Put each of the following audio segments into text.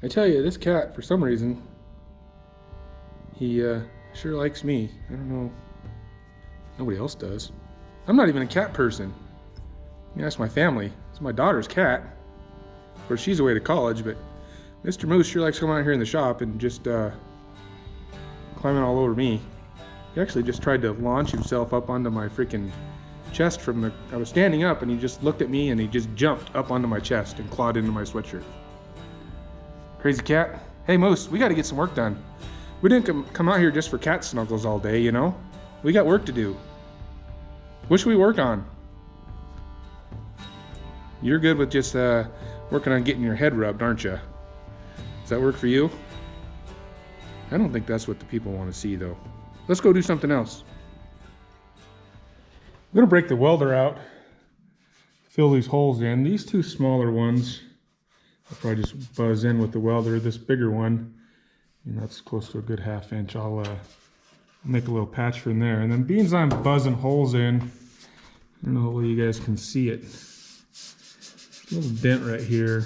I tell you, this cat, for some reason, he sure likes me. I don't know. Nobody else does. I'm not even a cat person. You ask my family. It's my daughter's cat. Of course, she's away to college, but Mr. Moose sure likes coming out here in the shop and just climbing all over me. He actually just tried to launch himself up onto my freaking chest from the... I was standing up and he just looked at me and he just jumped up onto my chest and clawed into my sweatshirt. Crazy cat. Hey Moose, we gotta get some work done. We didn't come out here just for cat snuggles all day, you know? We got work to do. What should we work on? You're good with just working on getting your head rubbed, aren't you? Does that work for you? I don't think that's what the people want to see though. Let's go do something else. I'm gonna break the welder out, fill these holes in. These two smaller ones, I'll probably just buzz in with the welder. This bigger one, that's close to a good 1/2 inch. I'll make a little patch from there. And then beans I'm buzzing holes in, I don't know hopefully you guys can see it. A little dent right here.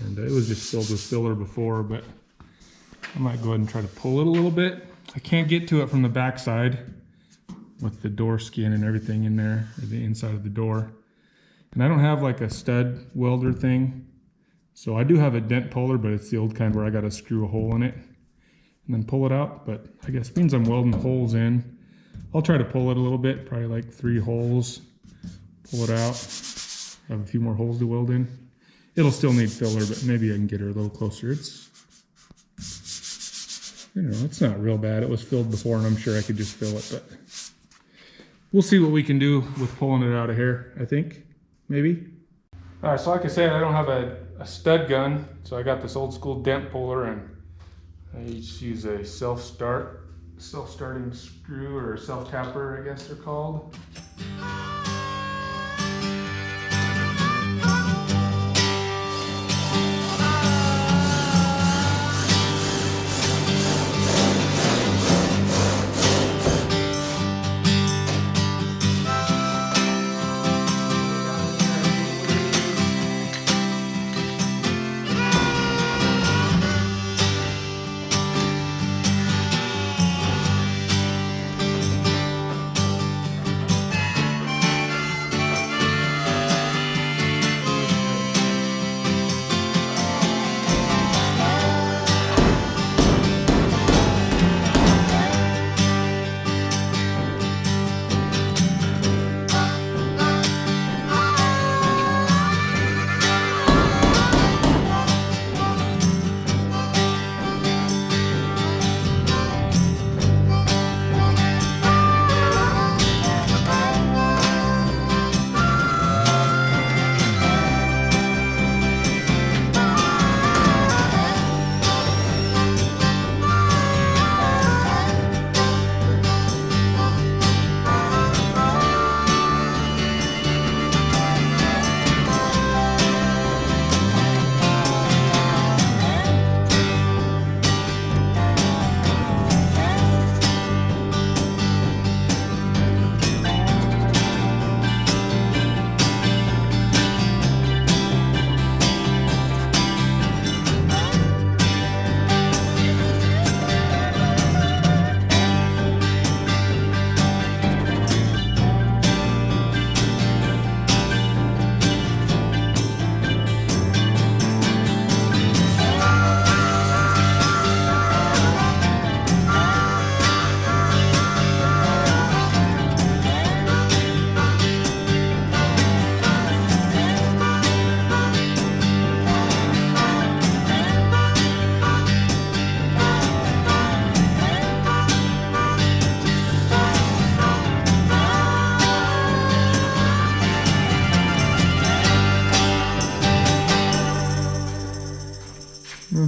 And it was just filled with filler before, but I might go ahead and try to pull it a little bit. I can't get to it from the back side with the door skin and everything in there, or the inside of the door. And I don't have like a stud welder thing. So I do have a dent puller, but it's the old kind where I gotta screw a hole in it and then pull it out. But I guess means I'm welding holes in. I'll try to pull it a little bit, probably like 3 holes, pull it out, have a few more holes to weld in. It'll still need filler, but maybe I can get her a little closer. It's, it's not real bad. It was filled before and I'm sure I could just fill it, but we'll see what we can do with pulling it out of here, I think, maybe. All right, so like I said, I don't have a stud gun, so I got this old school dent puller and I just use a self-starting screw, or a self-tapper, I guess they're called.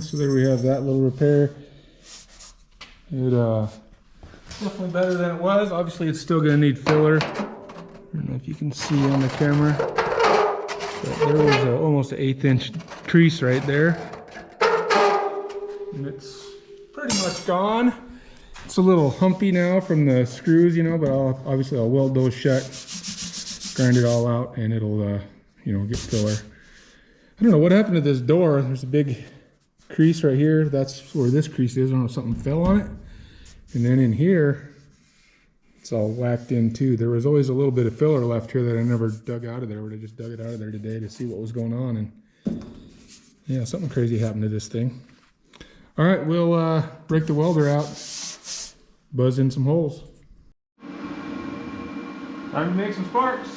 So there we have that little repair. It definitely better than it was. Obviously it's still gonna need filler. I don't know if you can see on the camera, but there was almost an 1/8 inch crease right there. And it's pretty much gone. It's a little humpy now from the screws, but I'll weld those shut, grind it all out, and it'll get filler. I don't know what happened to this door. There's a big crease right here, that's where this crease is. I don't know if something fell on it. And then in here, it's all whacked in too. There was always a little bit of filler left here that I never dug out of there. But I just dug it out of there today to see what was going on. And yeah, something crazy happened to this thing. All right, we'll break the welder out, buzz in some holes. Time to make some sparks.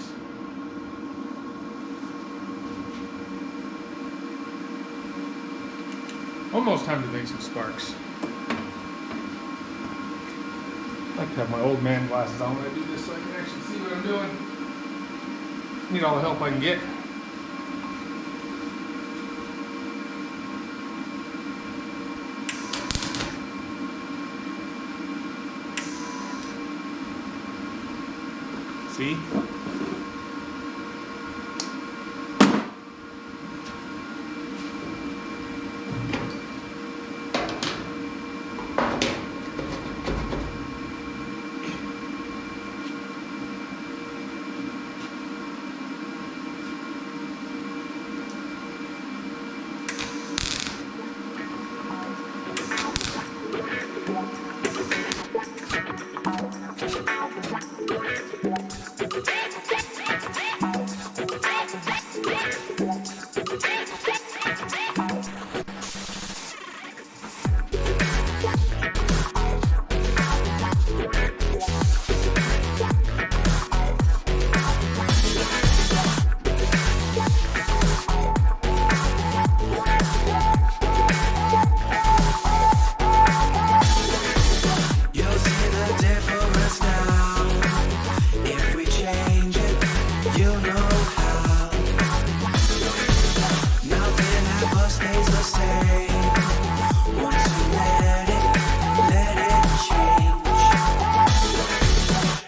Almost time to make some sparks. I like to have my old man glasses on when I do this so I can actually see what I'm doing. Need all the help I can get. See?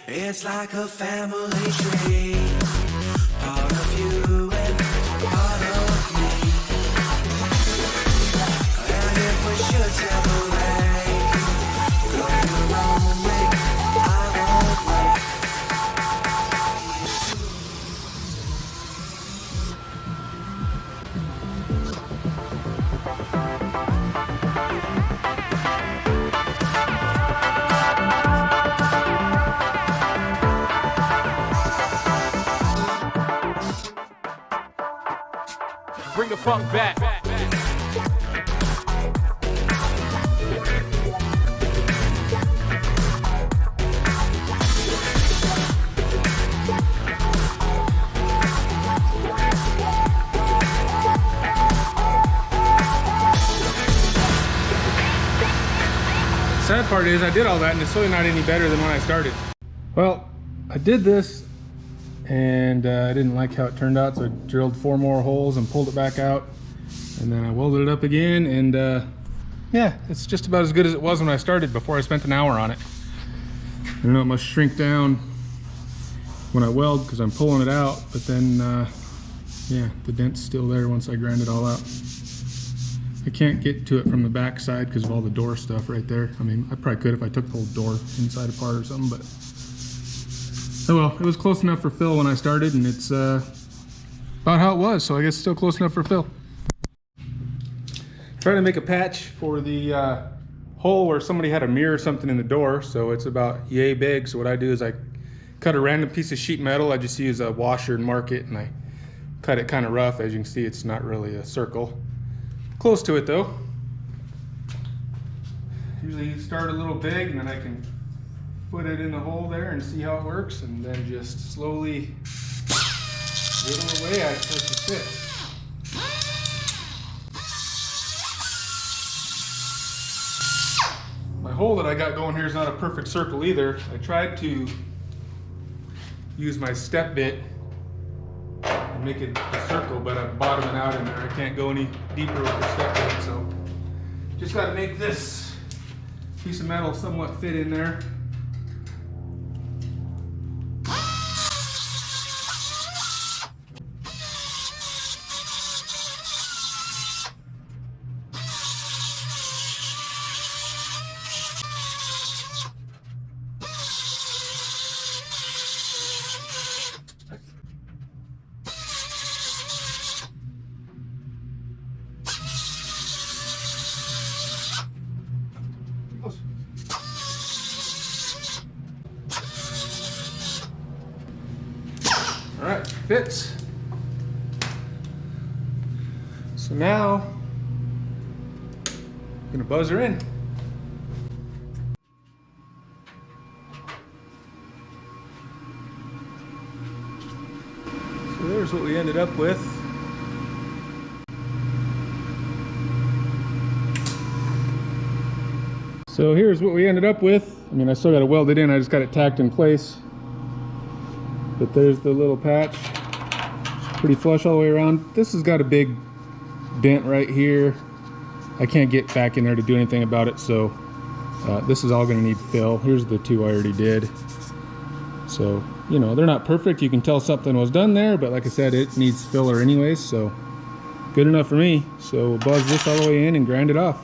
It's like a family tree, part of you and part of me. And if we should separate, go your own way, I won't wait. Bring the funk back. Sad part is I did all that and it's really not any better than when I started. Well, I did this and I didn't like how it turned out, so I drilled 4 more holes and pulled it back out, and then I welded it up again, and yeah, it's just about as good as it was when I started before I spent an hour on it. I know it must shrink down when I weld because I'm pulling it out, but then yeah, the dent's still there once I grind it all out. I can't get to it from the back side because of all the door stuff right there. I mean, I probably could if I took the whole door inside apart or something, but oh well, it was close enough for fill when I started, and it's about how it was, so I guess still close enough for fill. Trying to make a patch for the hole where somebody had a mirror or something in the door, so it's about yay big. So what I do is I cut a random piece of sheet metal. I just use a washer and mark it, and I cut it kind of rough. As you can see, it's not really a circle. Close to it though. Usually start a little big, and then I can put it in the hole there and see how it works, and then just slowly whittle away at it until it fits. My hole that I got going here is not a perfect circle either. I tried to use my step bit and make it a circle, but I'm bottoming out in there. I can't go any deeper with the step bit, so just got to make this piece of metal somewhat fit in there. Fits. So now, I'm gonna buzz her in. So there's what we ended up with. So here's what we ended up with. I mean, I still got to weld it in. I just got it tacked in place. But there's the little patch. Pretty flush all the way around. This has got a big dent right here. I can't get back in there to do anything about it, so this is all going to need fill. Here's the two I already did. So, you know, they're not perfect. You can tell something was done there, but like I said, it needs filler anyways, so good enough for me. So we'll buzz this all the way in and grind it off.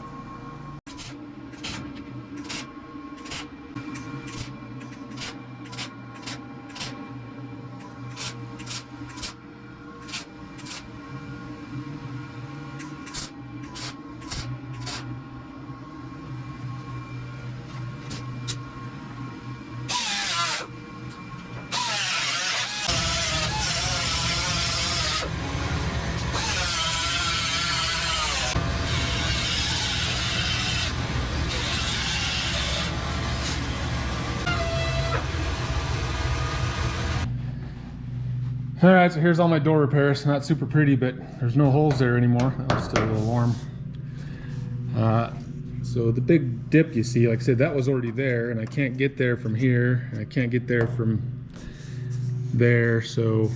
All right, so here's all my door repairs. Not super pretty, but there's no holes there anymore. That was still a little warm. So the big dip you see, like I said, that was already there, and I can't get there from here, and I can't get there from there, so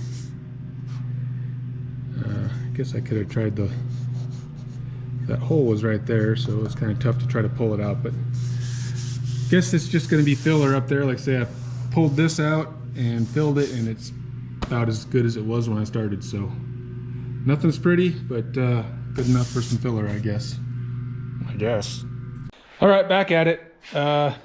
I guess I could have tried that hole was right there, so it's kind of tough to try to pull it out, but I guess it's just going to be filler up there. Like I say, I pulled this out and filled it, and it's about as good as it was when I started, so nothing's pretty, but good enough for some filler, I guess. All right, back at it. Gonna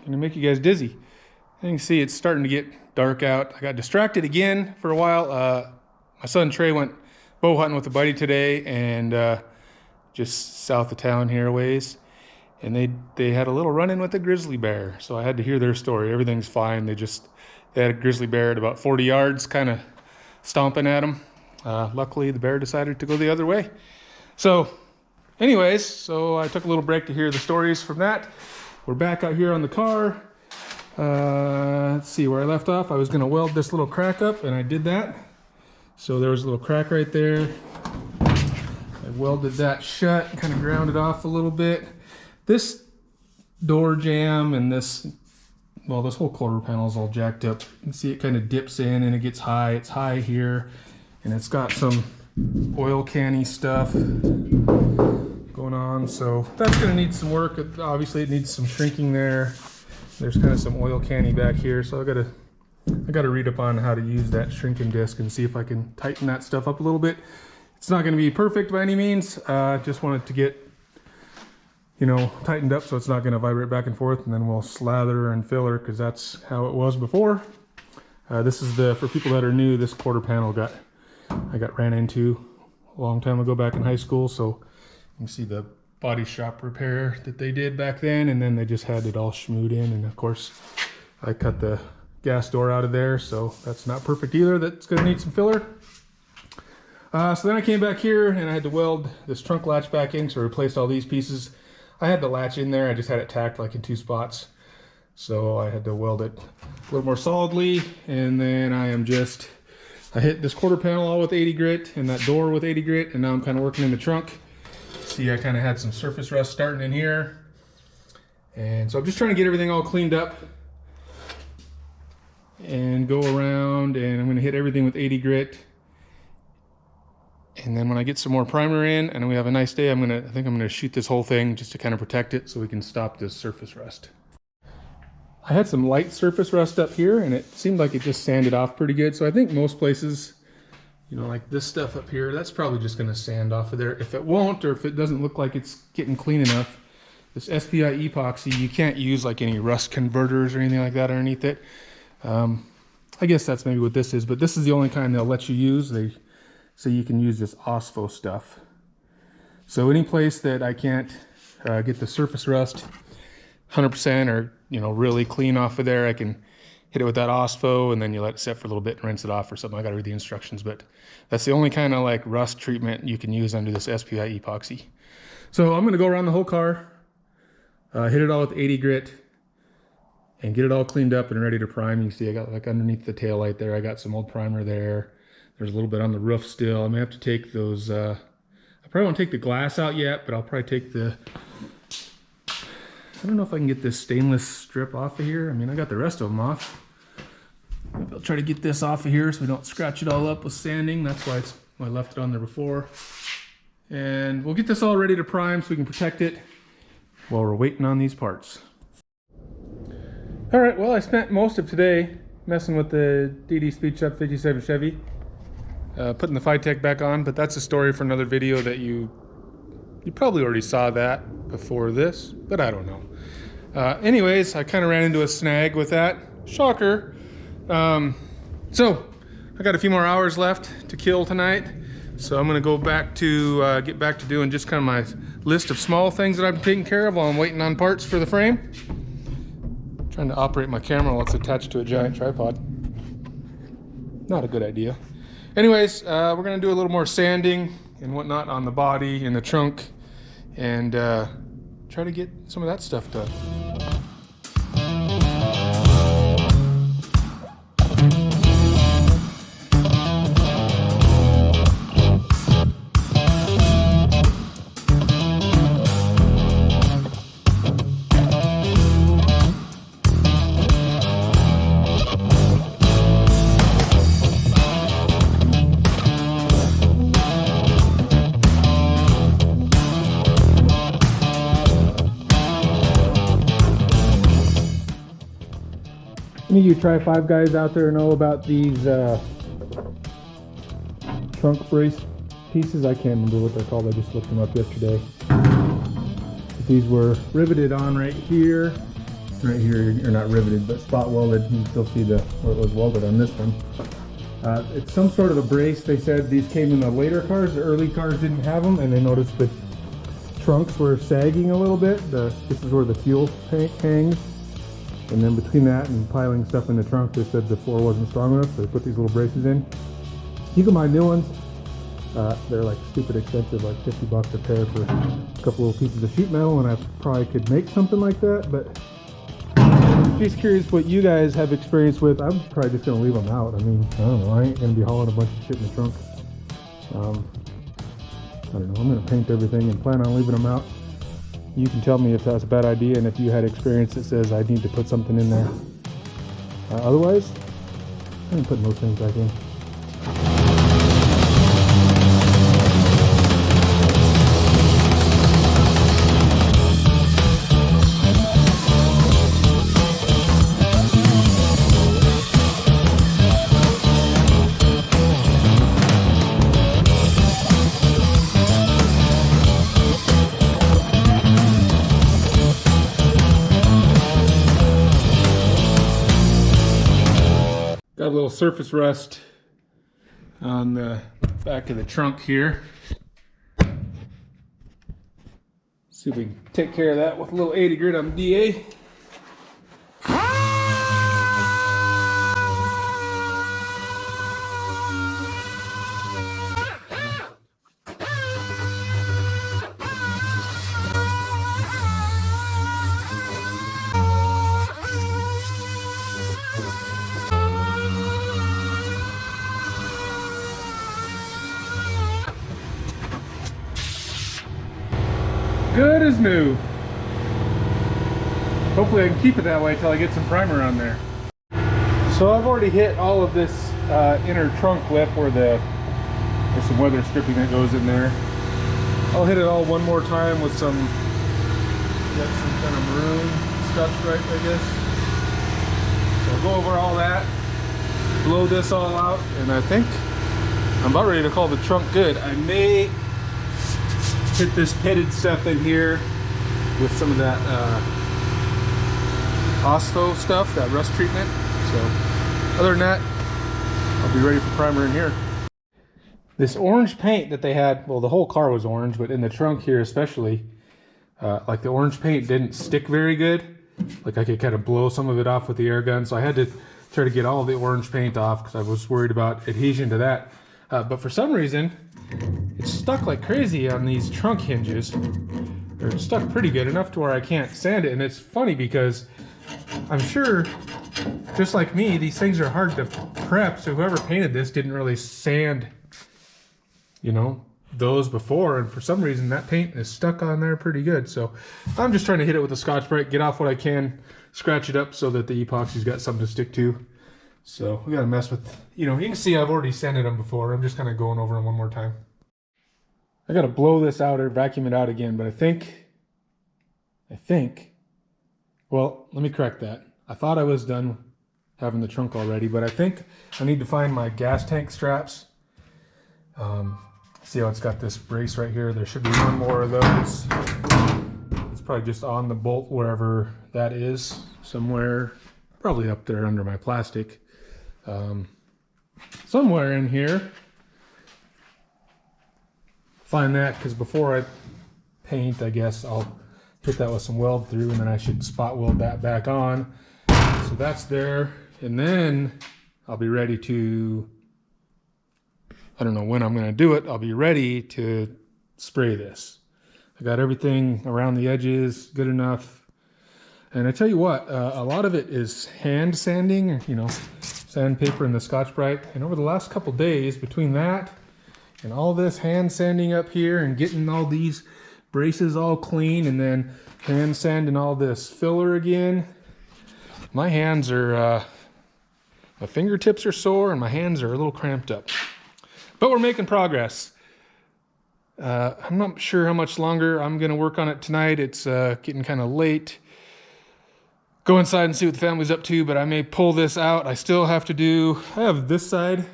make you guys dizzy. You can see it's starting to get dark out. I got distracted again for a while. My son Trey went bow hunting with a buddy today, and just south of town here a ways, and they had a little run-in with a grizzly bear, so I had to hear their story. Everything's fine. They had a grizzly bear at about 40 yards, kind of stomping at them. Luckily, the bear decided to go the other way. So anyways, so I took a little break to hear the stories from that. We're back out here on the car. Let's see where I left off. I was going to weld this little crack up, and I did that. So there was a little crack right there. I welded that shut, kind of ground it off a little bit. This door jamb and this whole quarter panel is all jacked up. You can see it kind of dips in and it gets high. It's high here, and it's got some oil canny stuff going on, so that's going to need some work. Obviously it needs some shrinking there. There's kind of some oil canny back here, so I gotta read up on how to use that shrinking disc and see if I can tighten that stuff up a little bit. It's not going to be perfect by any means. Just want it to get, you know, tightened up so it's not going to vibrate back and forth, and then we'll slather and filler, because that's how it was before. This is for people that are new, this quarter panel I got ran into a long time ago back in high school, so you can see the body shop repair that they did back then, and then they just had it all schmooed in, and of course I cut the gas door out of there, so that's not perfect either. That's going to need some filler. So then I came back here and I had to weld this trunk latch back in, so I replaced all these pieces. I had the latch in there, I just had it tacked like in 2 spots, so I had to weld it a little more solidly. And then I hit this quarter panel all with 80 grit and that door with 80 grit, and now I'm kind of working in the trunk. See, I kind of had some surface rust starting in here, and so I'm just trying to get everything all cleaned up and go around, and I'm going to hit everything with 80 grit. And then when I get some more primer in and we have a nice day, I think I'm gonna shoot this whole thing just to kind of protect it so we can stop this surface rust. I had some light surface rust up here, and it seemed like it just sanded off pretty good. So I think most places, you know, like this stuff up here, that's probably just gonna sand off of there. If it won't, or if it doesn't look like it's getting clean enough, this SPI epoxy, you can't use like any rust converters or anything like that underneath it. I guess that's maybe what this is, but this is the only kind they'll let you use. So you can use this OSPO stuff. So any place that I can't get the surface rust 100% or, you know, really clean off of there, I can hit it with that OSFO, and then you let it set for a little bit and rinse it off or something. I got to read the instructions, but that's the only kind of like rust treatment you can use under this SPI epoxy. So I'm going to go around the whole car, hit it all with 80 grit, and get it all cleaned up and ready to prime. You see I got like underneath the tail light there, I got some old primer there. There's a little bit on the roof still. I may have to take those, I probably won't take the glass out yet, but I'll probably take the, I don't know if I can get this stainless strip off of here. I mean, I got the rest of them off. Maybe I'll try to get this off of here so we don't scratch it all up with sanding. That's why I left it on there before. And we'll get this all ready to prime so we can protect it while we're waiting on these parts. All right, well, I spent most of today messing with the DD Speed Shop 57 Chevy, putting the Phytech back on, but that's a story for another video that you probably already saw that before this, but I don't know. Anyways, I kind of ran into a snag with that. Shocker. So I got a few more hours left to kill tonight, so I'm gonna go back to get back to doing just kind of my list of small things that I've been taking care of while I'm waiting on parts for the frame. Trying to operate my camera while it's attached to a giant tripod. Not a good idea. Anyways, we're gonna do a little more sanding and whatnot on the body and the trunk, and try to get some of that stuff done. Any of you Tri-5 guys out there know about these trunk brace pieces? I can't remember what they're called. I just looked them up yesterday. But these were riveted on right here. Right here, or not riveted, but spot welded. You can still see where it was welded on this one. It's some sort of a brace. They said these came in the later cars. The early cars didn't have them, and they noticed the trunks were sagging a little bit. This is where the fuel tank hangs. And then between that and piling stuff in the trunk, they said the floor wasn't strong enough, so they put these little braces in. You can buy new ones. They're like stupid expensive, like 50 bucks a pair for a couple little pieces of sheet metal, and I probably could make something like that, but just curious what you guys have experience with. I'm probably just gonna leave them out. I mean, I don't know, I ain't gonna be hauling a bunch of shit in the trunk. I don't know, I'm gonna paint everything and plan on leaving them out. You can tell me if that's a bad idea and if you had experience that says I need to put something in there. Otherwise, I'm putting those things back in. Got a little surface rust on the back of the trunk here. See if we can take care of that with a little 80 grit on DA. Good as new. Hopefully I can keep it that way until I get some primer on there. So I've already hit all of this inner trunk lip where there's some weather stripping that goes in there. I'll hit it all one more time with some, got some kind of maroon Scotch Brite, I guess. So I'll go over all that, blow this all out, and I think I'm about ready to call the trunk good. I may hit this pitted stuff in here with some of that OSFO stuff, that rust treatment. So other than that, I'll be ready for primer in here. This orange paint that they had, well, the whole car was orange, but in the trunk here especially, like the orange paint didn't stick very good. Like I could kind of blow some of it off with the air gun, so I had to try to get all the orange paint off because I was worried about adhesion to that. But for some reason, it's stuck like crazy on these trunk hinges. They're stuck pretty good, enough to where I can't sand it. And it's funny because I'm sure, just like me, these things are hard to prep. So whoever painted this didn't really sand, you know, those before. And for some reason, that paint is stuck on there pretty good. So I'm just trying to hit it with a Scotch-Brite, get off what I can, scratch it up so that the epoxy's got something to stick to. So we gotta mess with, you know, you can see I've already sanded them before. I'm just kind of going over them one more time. I gotta blow this out or vacuum it out again, but I think, well, let me correct that. I thought I was done having the trunk already, but I think I need to find my gas tank straps. See how it's got this brace right here? There should be one more of those. It's probably just on the bolt wherever that is, somewhere, probably up there under my plastic. Somewhere in here. Find that, because before I paint, I guess I'll hit that with some weld through, and then I should spot weld that back on. So that's there, and then I'll be ready to, I don't know when I'm going to do it, I'll be ready to spray this. I got everything around the edges good enough. And I tell you what, a lot of it is hand sanding, you know, sandpaper and the Scotch-Brite. And over the last couple days, between that and all this hand sanding up here and getting all these braces all clean and then hand sanding all this filler again, my hands are, my fingertips are sore and my hands are a little cramped up. But we're making progress. I'm not sure how much longer I'm going to work on it tonight. It's getting kind of late. Go inside and see what the family's up to, but I may pull this out. I still have to do, I have this side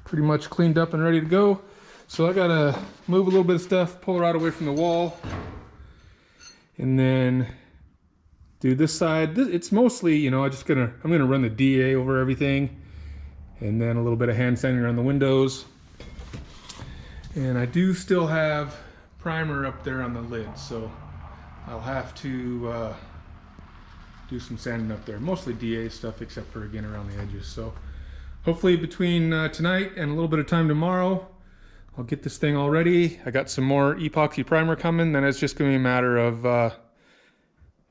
pretty much cleaned up and ready to go. So I got to move a little bit of stuff, pull it right away from the wall, and then do this side. It's mostly, you know, I'm going to run the DA over everything, and then a little bit of hand sanding around the windows. And I do still have primer up there on the lid, so I'll have to do some sanding up there. Mostly DA stuff, except for, again, around the edges. So hopefully between tonight and a little bit of time tomorrow, I'll get this thing all ready. I got some more epoxy primer coming. Then it's just going to be a matter of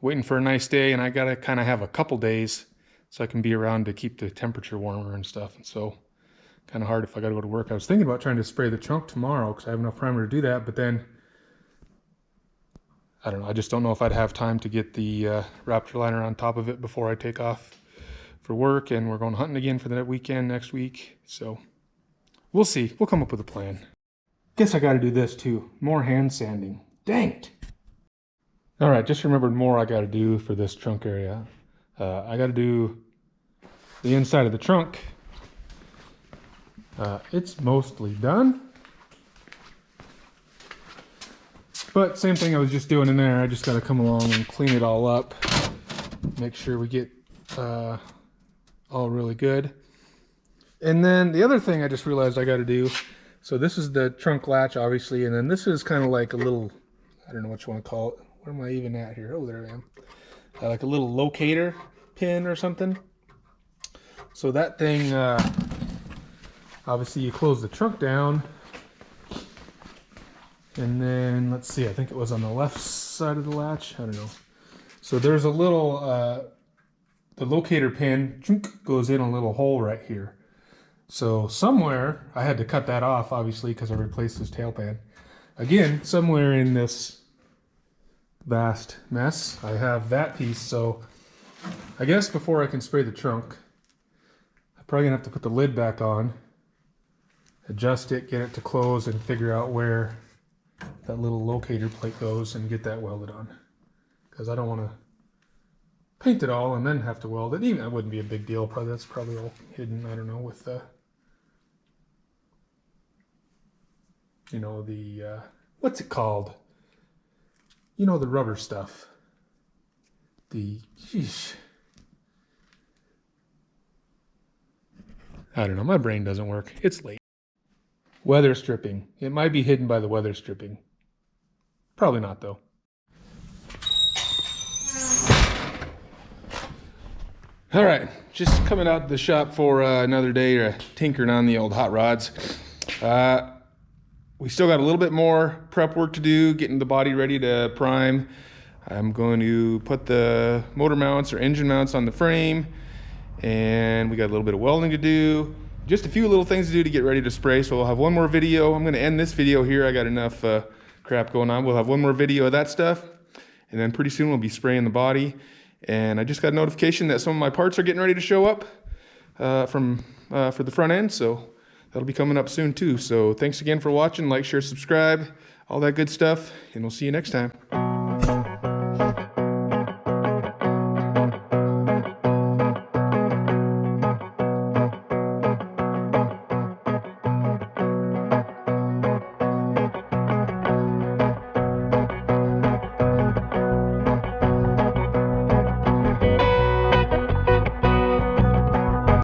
waiting for a nice day, and I got to kind of have a couple days so I can be around to keep the temperature warmer and stuff. And so kind of hard if I got to go to work. I was thinking about trying to spray the trunk tomorrow because I have enough primer to do that, but then I don't know. I just don't know if I'd have time to get the Raptor liner on top of it before I take off for work, and we're going hunting again for that weekend next week. So we'll see. We'll come up with a plan. Guess I got to do this too. More hand sanding. Dang it. All right, just remembered more I got to do for this trunk area. I got to do the inside of the trunk. It's mostly done. But same thing I was just doing in there. I just got to come along and clean it all up. Make sure we get all really good. And then the other thing I just realized I got to do, so this is the trunk latch, obviously, and then this is kind of like a little, I don't know what you want to call it. Where am I even at here? Oh, there I am. Like a little locator pin or something. So that thing, obviously you close the trunk down. And then, let's see, I think it was on the left side of the latch. I don't know. So there's a little, the locator pin goes in a little hole right here. So somewhere, I had to cut that off, obviously, because I replaced this tail pan. Again, somewhere in this vast mess, I have that piece. So I guess before I can spray the trunk, I'm probably going to have to put the lid back on, adjust it, get it to close, and figure out where that little locator plate goes and get that welded on, because I don't want to paint it all and then have to weld it. Even that wouldn't be a big deal. Probably that's probably all hidden, I don't know, with you know, the what's it called, you know, the rubber stuff, the sheesh. I don't know, my brain doesn't work. It's late. Weather stripping. It might be hidden by the weather stripping. Probably not, though. All right, just coming out the shop for another day tinkering on the old hot rods. We still got a little bit more prep work to do, getting the body ready to prime. I'm going to put the motor mounts or engine mounts on the frame, and we got a little bit of welding to do. Just a few little things to do to get ready to spray. So we'll have one more video. I'm going to end this video here. I got enough crap going on. We'll have one more video of that stuff, and then pretty soon we'll be spraying the body. And I just got a notification that some of my parts are getting ready to show up for the front end. So that'll be coming up soon too. So thanks again for watching. Like, share, subscribe, all that good stuff. And we'll see you next time.